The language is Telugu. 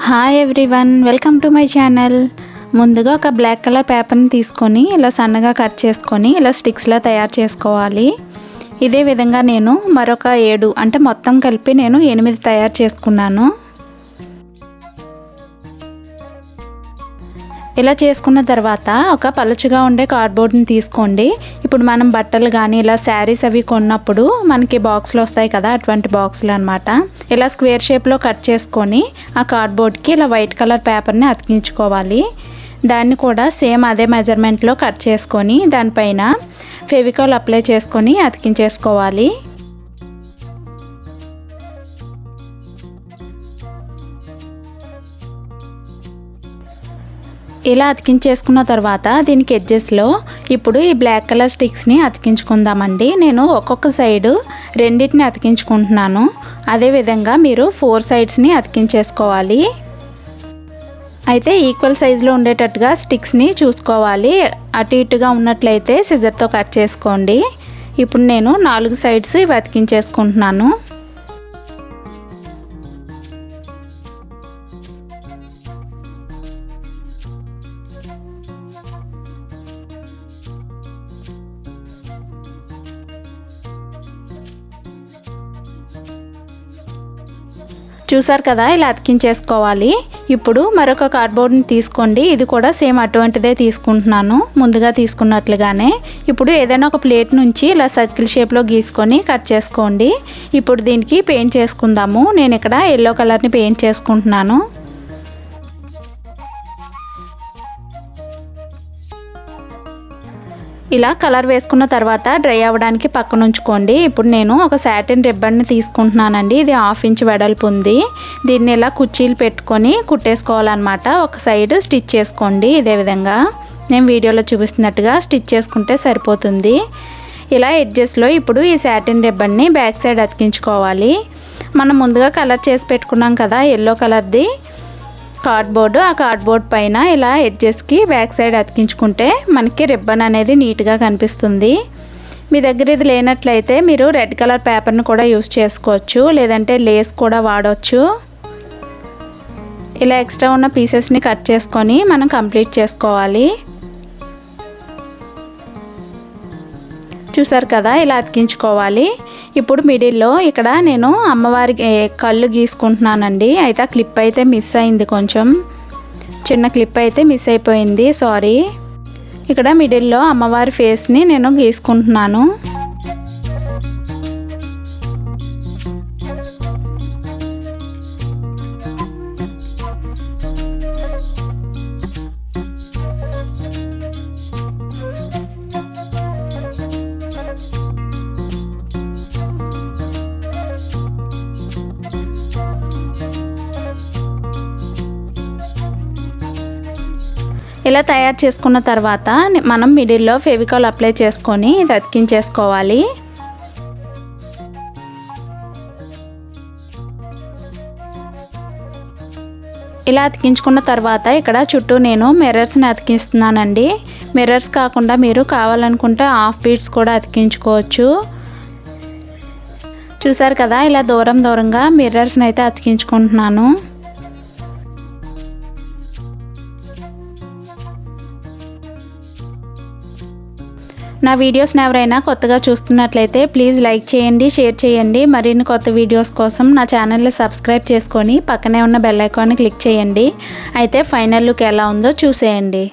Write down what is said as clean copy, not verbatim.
Hi everyone, welcome to my channel. ముందుగా ఒక బ్లాక్ కలర్ పేపర్ని తీసుకొని ఇలా సన్నగా కట్ చేసుకొని ఇలా స్టిక్స్లా తయారు చేసుకోవాలి. ఇదే విధంగా నేను మరొక 7 అంటే మొత్తం కలిపి నేను 8 తయారు చేసుకున్నాను. ఇలా చేసుకున్న తర్వాత ఒక పలుచగా ఉండే కార్డ్బోర్డ్ని తీసుకోండి. ఇప్పుడు మనం బట్టలు కానీ ఇలా శారీస్ అవి కొన్నప్పుడు మనకి బాక్స్లు వస్తాయి కదా, అటువంటి బాక్సులు అనమాట. ఇలా స్క్వేర్ షేప్లో కట్ చేసుకొని ఆ కార్డ్బోర్డ్కి ఇలా వైట్ కలర్ పేపర్ని అతికించుకోవాలి. దాన్ని కూడా సేమ్ అదే మెజర్మెంట్లో కట్ చేసుకొని దానిపైన ఫెవికాల్ అప్లై చేసుకొని అతికించేసుకోవాలి. ఇలా అతికించేసుకున్న తర్వాత దీనికి ఎడ్జెస్లో ఇప్పుడు ఈ బ్లాక్ కలర్ స్టిక్స్ని అతికించుకుందామండి. నేను ఒక్కొక్క సైడు రెండింటిని అతికించుకుంటున్నాను. అదేవిధంగా మీరు 4 సైడ్స్ని అతికించేసుకోవాలి. అయితే ఈక్వల్ సైజులో ఉండేటట్టుగా స్టిక్స్ని చూసుకోవాలి. అటు ఇటుగా ఉన్నట్లయితే సిజర్తో కట్ చేసుకోండి. ఇప్పుడు నేను 4 సైడ్స్ ఇవి అతికించేసుకుంటున్నాను. చూసారు కదా, ఇలా అతికించేసుకోవాలి. ఇప్పుడు మరొక కార్డ్బోర్డ్ని తీసుకోండి. ఇది కూడా సేమ్ అటువంటిదే తీసుకుంటున్నాను, ముందుగా తీసుకున్నట్లుగానే. ఇప్పుడు ఏదైనా ఒక ప్లేట్ నుంచి ఇలా సర్కిల్ షేప్లో గీసుకొని కట్ చేసుకోండి. ఇప్పుడు దీనికి పెయింట్ చేసుకుందాము. నేను ఇక్కడ ఎల్లో కలర్ని పెయింట్ చేసుకుంటున్నాను. ఇలా కలర్ వేసుకున్న తర్వాత డ్రై అవ్వడానికి పక్కన ఉంచుకోండి. ఇప్పుడు నేను ఒక సాటిన్ రిబ్బన్ని తీసుకుంటున్నానండి. ఇది 1/2 ఇంచ్ వెడల్పు ఉంది. దీన్ని ఇలా కుర్చీలు పెట్టుకొని కుట్టేసుకోవాలన్నమాట. ఒక సైడ్ స్టిచ్ చేసుకోండి. ఇదే విధంగా నేను వీడియోలో చూపిస్తున్నట్టుగా స్టిచ్ చేసుకుంటే సరిపోతుంది. ఇలా ఎడ్జెస్లో ఇప్పుడు ఈ సాటిన్ రిబ్బన్ని బ్యాక్ సైడ్ అతికించుకోవాలి. మనం ముందుగా కలర్ చేసి పెట్టుకున్నాం కదా ఎల్లో కలర్ది కార్డ్బోర్డు, ఆ కార్డ్బోర్డ్ పైన ఇలా ఎడ్జెస్కి బ్యాక్ సైడ్ అతికించుకుంటే మనకి రిబ్బన్ అనేది నీట్గా కనిపిస్తుంది. మీ దగ్గర ఇది లేనట్లయితే మీరు రెడ్ కలర్ పేపర్ని కూడా యూస్ చేసుకోవచ్చు, లేదంటే లేస్ కూడా వాడవచ్చు. ఇలా ఎక్స్ట్రా ఉన్న పీసెస్ని కట్ చేసుకొని మనం కంప్లీట్ చేసుకోవాలి. చూసారు కదా, ఇలా అతికించుకోవాలి. ఇప్పుడు మిడిల్లో ఇక్కడ నేను అమ్మవారి కళ్ళు గీసుకుంటున్నానండి. అయితే ఆ క్లిప్ అయితే మిస్ అయింది, కొంచెం చిన్న క్లిప్ అయితే మిస్ అయిపోయింది, సారీ. ఇక్కడ మిడిల్లో అమ్మవారి ఫేస్ని నేను గీసుకుంటున్నాను. ఇలా తయారు చేసుకున్న తర్వాత మనం మిడిల్లో ఫెవికాల్ అప్లై చేసుకొని ఇది అతికించేసుకోవాలి. ఇలా అతికించుకున్న తర్వాత ఇక్కడ చుట్టూ నేను మిర్రర్స్ని అతికిస్తున్నానండి. మిర్రర్స్ కాకుండా మీరు కావాలనుకుంటే 1/2 బీడ్స్ కూడా అతికించుకోవచ్చు. చూసారు కదా, ఇలా దూరంగా మిర్రర్స్ని అయితే అతికించుకుంటున్నాను. నా వీడియోస్ని ఎవరైనా కొత్తగా చూస్తున్నట్లయితే ప్లీజ్ లైక్ చేయండి, షేర్ చేయండి. మరిన్ని కొత్త వీడియోస్ కోసం నా ఛానల్ని సబ్స్క్రైబ్ చేసుకొని పక్కనే ఉన్న బెల్ ఐకాన్ని క్లిక్ చేయండి. అయితే ఫైనల్ లుక్ ఎలా ఉందో చూసేయండి.